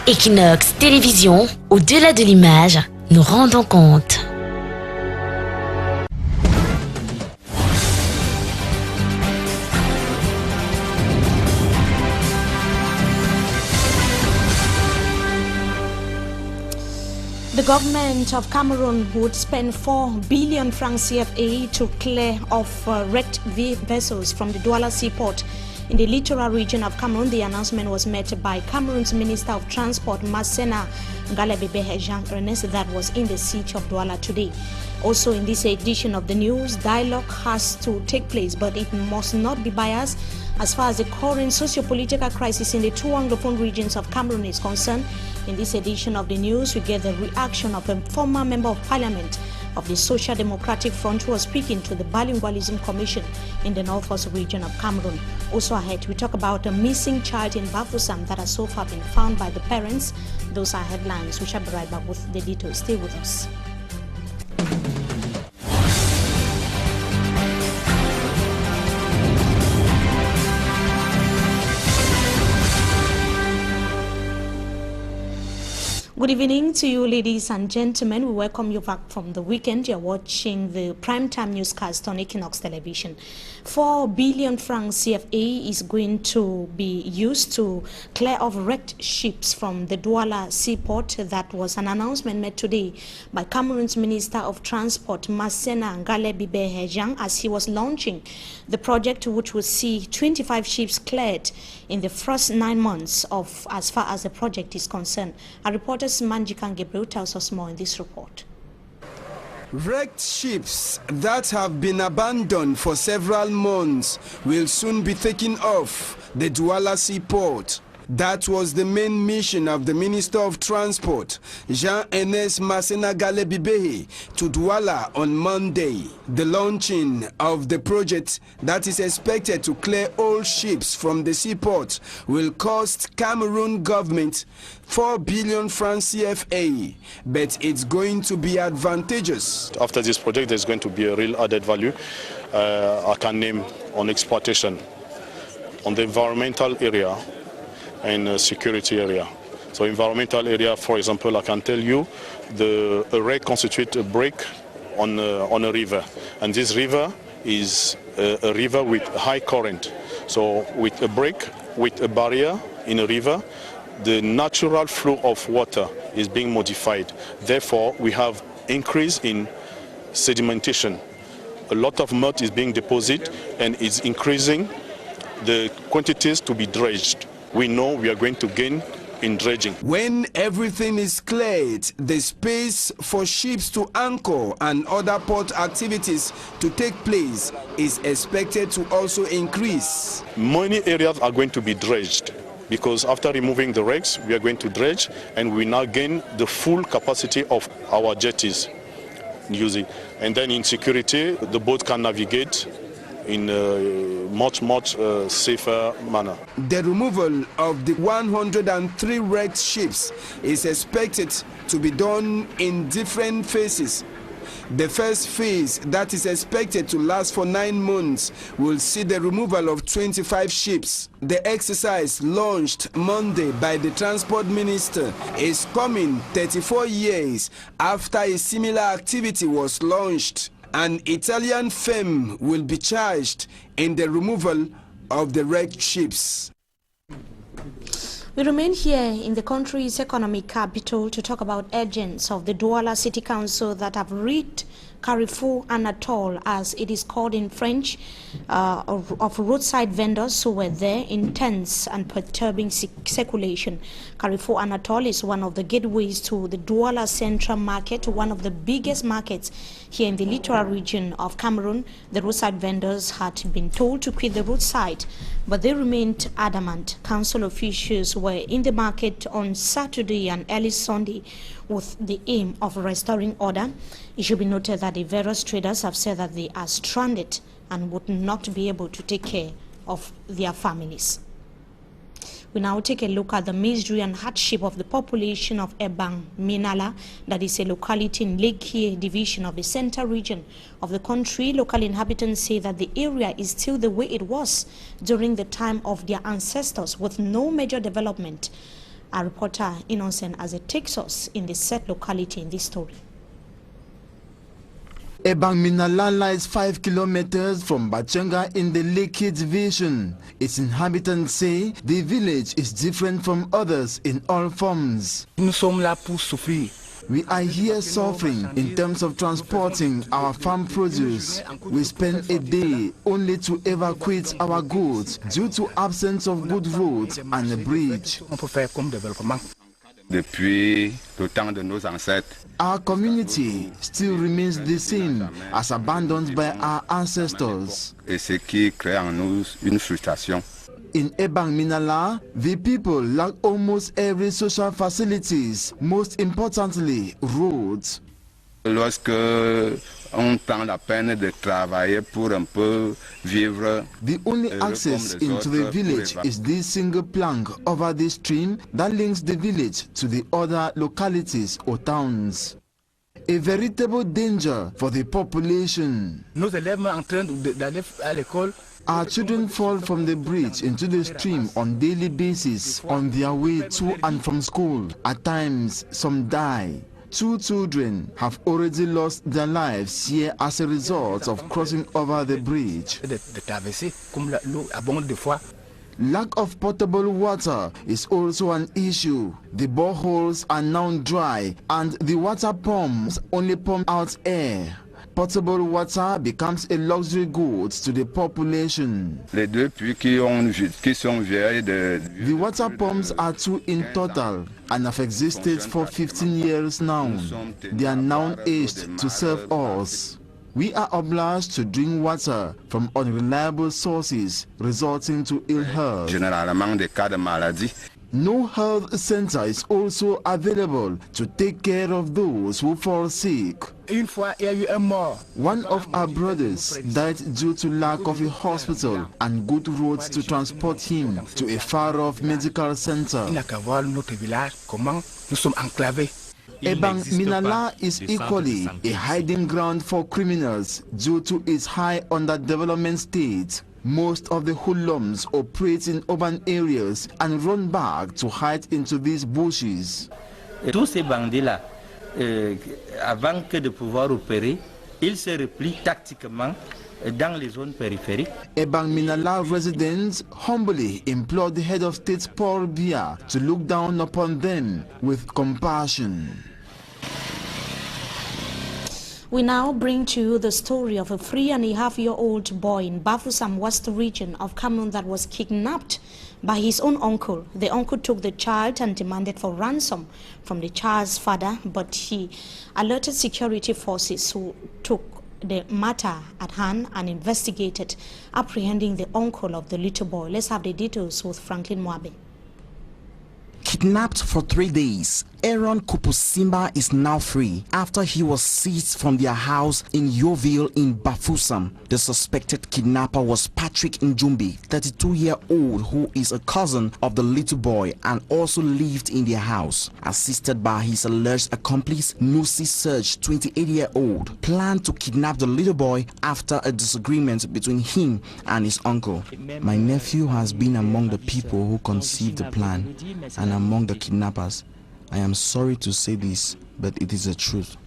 Equinoxe Télévision, au-delà de l'image, nous rendons compte. The government of Cameroon would spend 4 billion francs CFA to clear off wrecked vessels from the Douala seaport in the littoral region of Cameroon. The announcement was made by Cameroon's Minister of Transport, Masena Ngalebebe Jean-Ernest, that was in the city of Douala today. Also in this edition of the news, dialogue has to take place, but it must not be biased as far as the current socio-political crisis in the two Anglophone regions of Cameroon is concerned. In this edition of the news, we get the reaction of a former member of parliament of the Social Democratic Front who was speaking to the Bilingualism Commission in the Northwest region of Cameroon. Also ahead, we talk about a missing child in Bafoussam that has so far been found by the parents. Those are headlines. We shall be right back with the details. Stay with us. Good evening to you, ladies and gentlemen. We welcome you back from the weekend. You're watching the primetime newscast on Equinoxe Television. 4 billion francs CFA is going to be used to clear off wrecked ships from the Douala seaport. That was an announcement made today by Cameroon's Minister of Transport, Masena Ngalebebe Jean, as he was launching the project, which will see 25 ships cleared in the first 9 months of as far as the project is concerned. Our reporter Manjikan Gabriel tells us more in this report. Wrecked ships that have been abandoned for several months will soon be taken off the Douala seaport. That was the main mission of the Minister of Transport, Jean-Ernest Masena Ngalebebe, to Douala on Monday. The launching of the project that is expected to clear all ships from the seaport will cost Cameroon government 4 billion francs CFA, but it's going to be advantageous. After this project, there's going to be a real added value. I can name on exploitation, on the environmental area, and security area. So environmental area, for example, I can tell you the wreck constitutes a break on a river, and this river is a river with high current. So with a break, with a barrier in a river, the natural flow of water is being modified. Therefore, we have increase in sedimentation. A lot of mud is being deposited and is increasing the quantities to be dredged. We know we are going to gain in dredging. When everything is cleared, the space for ships to anchor and other port activities to take place is expected to also increase. Many areas are going to be dredged because after removing the wrecks, we are going to dredge and we now gain the full capacity of our jetties. And then in security, the boat can navigate in a much safer manner. The removal of the 103 wrecked ships is expected to be done in different phases. The first phase, that is expected to last for 9 months, will see the removal of 25 ships. The exercise, launched Monday by the Transport Minister, is coming 34 years after a similar activity was launched. An Italian firm will be charged in the removal of the wrecked ships. We remain here in the country's economic capital to talk about agents of the Douala City Council that have reached Carrefour Anatole, as it is called in French, of roadside vendors who were there in tense and perturbing circulation. Carrefour Anatole is one of the gateways to the Douala Central Market, one of the biggest markets here in the littoral region of Cameroon. The roadside vendors had been told to quit the roadside, but they remained adamant. Council officials were in the market on Saturday and early Sunday with the aim of restoring order. It should be noted that the various traders have said that they are stranded and would not be able to take care of their families. We now take a look at the misery and hardship of the population of Ebang Minala, that is a locality in Lekkie division of the central region of the country. Local inhabitants say that the area is still the way it was during the time of their ancestors, with no major development. Our reporter Innocent as it takes us in the set locality in this story. Ebangminala lies 5 kilometers from Bachenga in the Lekki division. Its inhabitants say the village is different from others in all forms. Nous sommes là pour souffrir. We are here suffering in terms of transporting our farm produce. We spend a day only to evacuate our goods due to absence of good roads and a bridge. On peut faire comme développement. Depuis le temps de nos ancêtres. Our community still remains the same as abandoned by our ancestors. Et ce qui crée en nous une frustration. In Ebangminala, the people lack almost every social facilities, most importantly, roads. Lorsque on prend la peine de travailler pour un peu vivre. The only access into the village is this single plank over the stream that links the village to the other localities or towns. A veritable danger for the population. Nos élèves en train d'aller à l'école. Our children fall from the bridge into the stream on daily basis on their way to and from school. At times, some die. 2 children have already lost their lives here as a result of crossing over the bridge. Lack of potable water is also an issue. The boreholes are now dry and the water pumps only pump out air. Potable water becomes a luxury good to the population. Les deux puits qui sont vieilles The water pumps are 2 in total and have existed for 15 years now. They are now aged to serve us. We are obliged to drink water from unreliable sources, resulting to ill health. Généralement des cas de maladie. No health center is also available to take care of those who fall sick. Une fois, il y a eu un mort. One of our brothers died due to lack of a hospital and good roads to transport him to a far-off medical center. Il n'a qu'à voir notre village, comment nous sommes enclavés. Ebangminala is equally a hiding ground for criminals due to its high underdevelopment state. Most of the hoodlums operate in urban areas and run back to hide into these bushes. Tous ces bandits-là, avant que de pouvoir opérer, ils se replient tactiquement dans les zones périphériques. Ebangminala residents humbly implore the head of state Paul Biya to look down upon them with compassion. We now bring to you the story of a 3.5-year-old boy in Bafoussam West region of Cameroon that was kidnapped by his own uncle. The uncle took the child and demanded for ransom from the child's father, but he alerted security forces who took the matter at hand and investigated, apprehending the uncle of the little boy. Let's have the details with Franklin Mwabe. Kidnapped for 3 days, Aaron Kupusimba is now free after he was seized from their house in Yoville in Bafoussam. The suspected kidnapper was Patrick Njumbi, 32-year-old, who is a cousin of the little boy and also lived in their house. Assisted by his alleged accomplice, Nusi Serge, 28-year-old, planned to kidnap the little boy after a disagreement between him and his uncle. My nephew has been among the people who conceived the plan and among the kidnappers. I am sorry to say this, but it is the truth.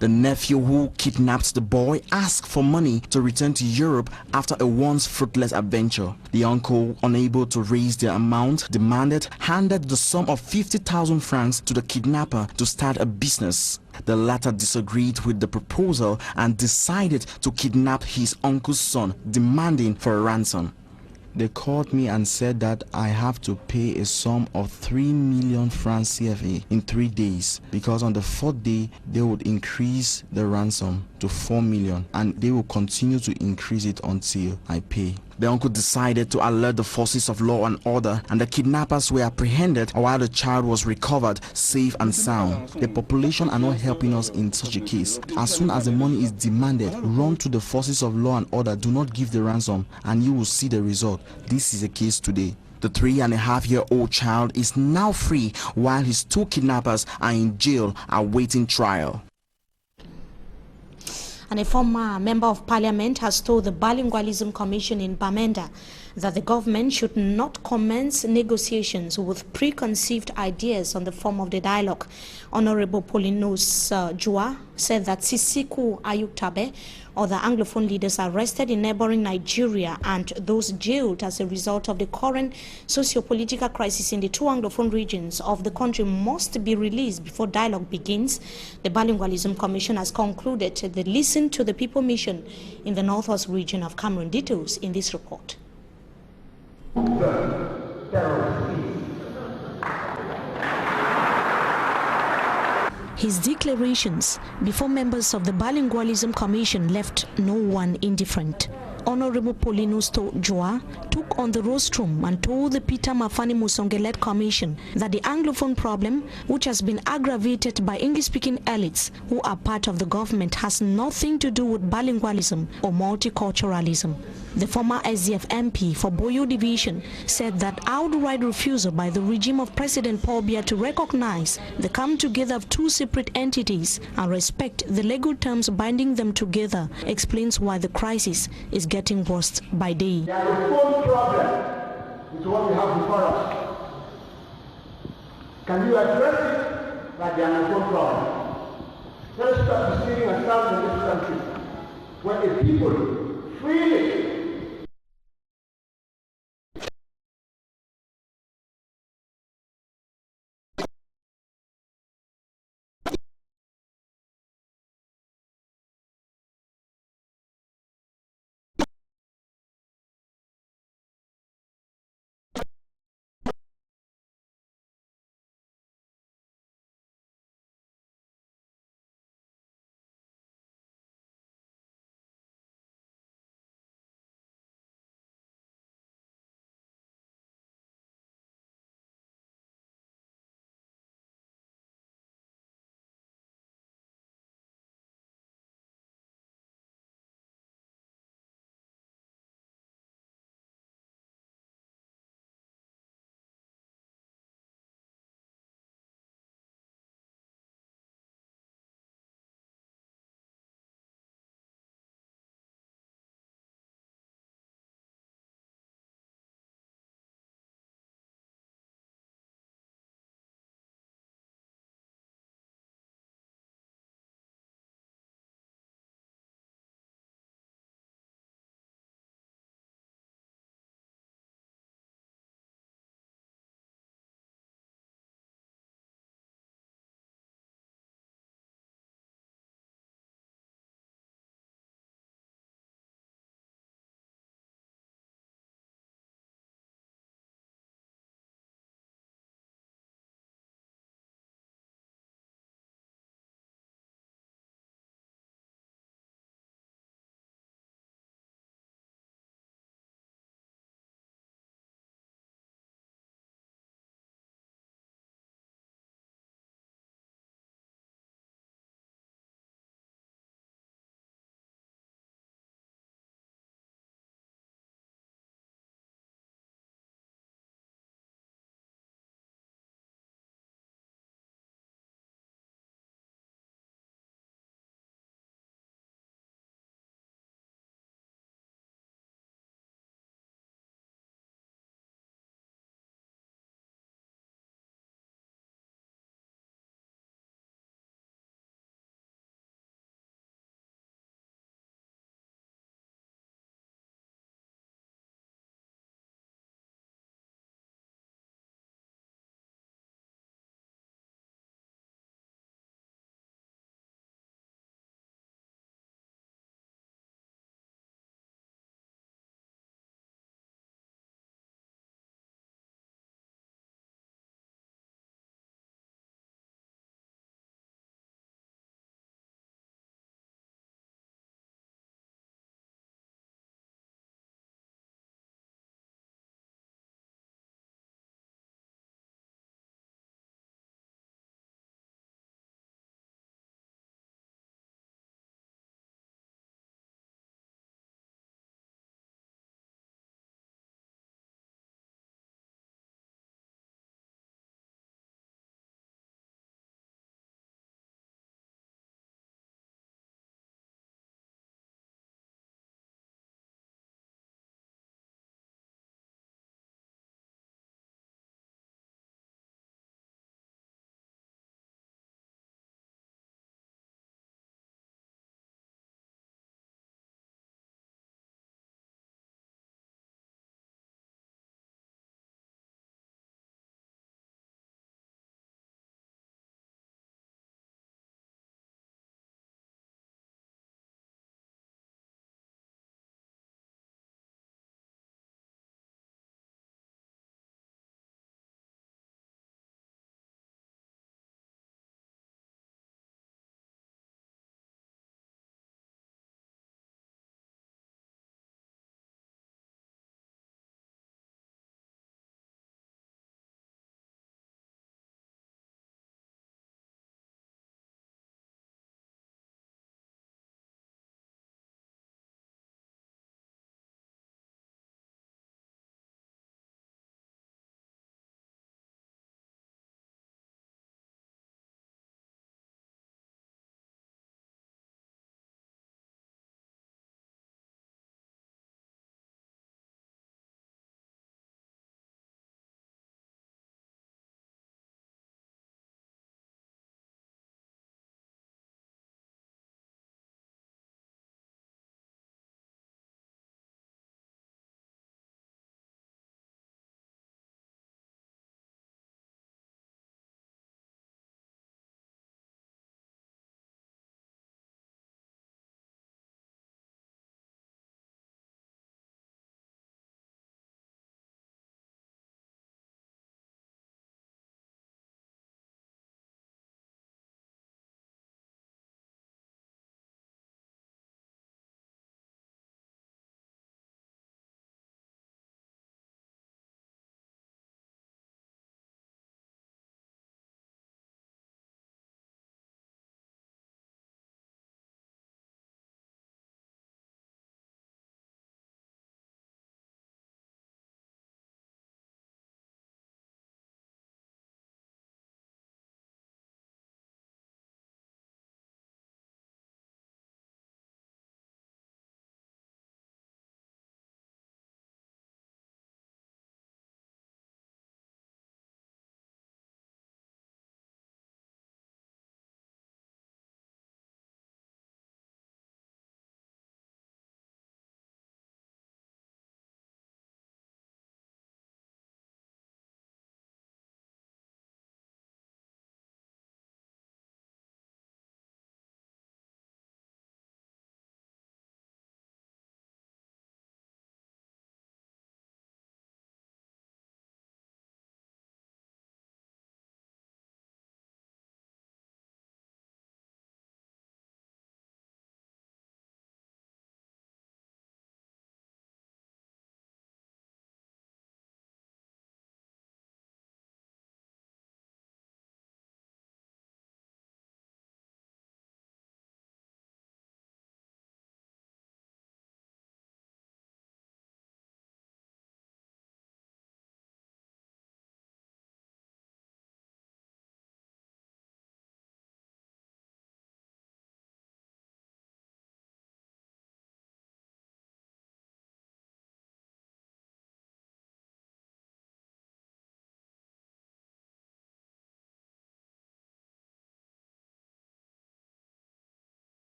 The nephew who kidnapped the boy asked for money to return to Europe after a once fruitless adventure. The uncle, unable to raise the amount demanded, handed the sum of 50,000 francs to the kidnapper to start a business. The latter disagreed with the proposal and decided to kidnap his uncle's son, demanding for a ransom. They called me and said that I have to pay a sum of 3 million francs CFA in 3 days, because on the 4th day they would increase the ransom to 4 million and they will continue to increase it until I pay. The uncle decided to alert the forces of law and order, and the kidnappers were apprehended while the child was recovered safe and sound. The population are not helping us in such a case. As soon as the money is demanded, run to the forces of law and order. Do not give the ransom and you will see the result. This is the case today. The 3.5-year-old child is now free while his 2 kidnappers are in jail awaiting trial. And a former member of parliament has told the Bilingualism Commission in Bamenda that the government should not commence negotiations with preconceived ideas on the form of the dialogue. Honorable Polinos Jua said that Sisiku Ayuktabe, other Anglophone leaders arrested in neighboring Nigeria and those jailed as a result of the current socio-political crisis in the two Anglophone regions of the country must be released before dialogue begins. The Bilingualism Commission has concluded the Listen to the People mission in the northwest region of Cameroon. Details in this report. His declarations before members of the Bilingualism Commission left no one indifferent. Honorable Polinos Joa took on the rostrum and told the Peter Mafani Musonge-led commission that the Anglophone problem, which has been aggravated by English-speaking elites who are part of the government, has nothing to do with bilingualism or multiculturalism. The former SDF MP for Boyo Division said that outright refusal by the regime of President Paul Biya to recognize the come together of two separate entities and respect the legal terms binding them together explains why the crisis is getting worse by day. The Anglophone problem is what we have before us. Can you address it like the Anglophone problem? Let us start receiving ourselves in this country where the people freely